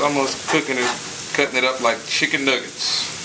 It's almost cooking it, cutting it up like chicken nuggets.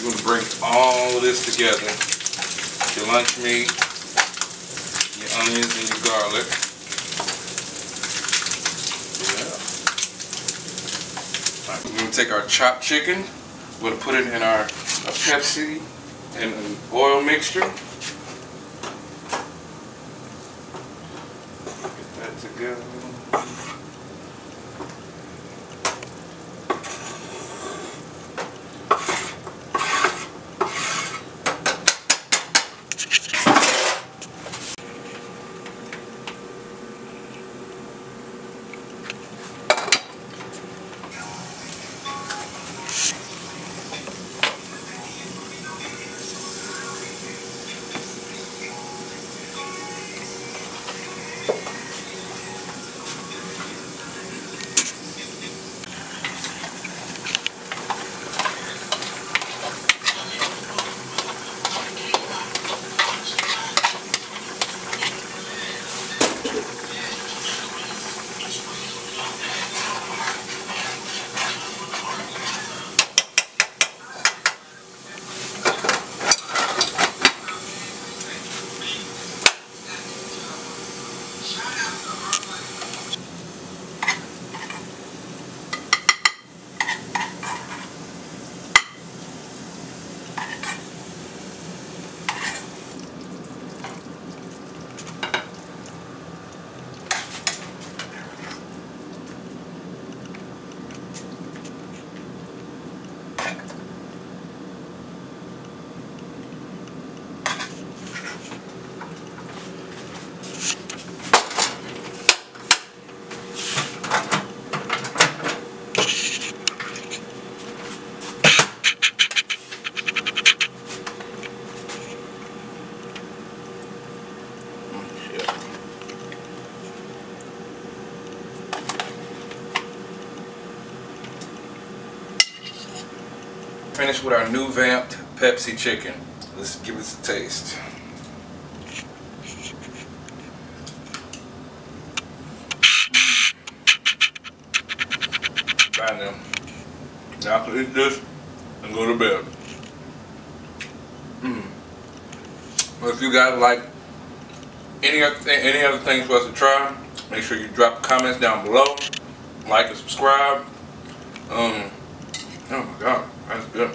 You're going to bring all of this together. Your lunch meat, your onions and your garlic. Yeah. Alright, we're going to take our chopped chicken. We're going to put it in our Pepsi and an oil mixture. Get that together. Finished with our new vamped Pepsi chicken. Let's give it a taste. Bye now. Now I can eat this and go to bed. Well, if you guys like any other things for us to try, make sure you drop comments down below. Like and subscribe. Oh my god, that's good.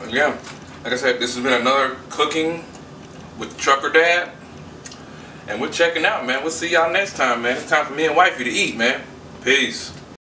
Yeah, like I said, this has been another Cooking with Trucker Dad. And we're checking out, man. We'll see y'all next time, man. It's time for me and wifey to eat, man. Peace.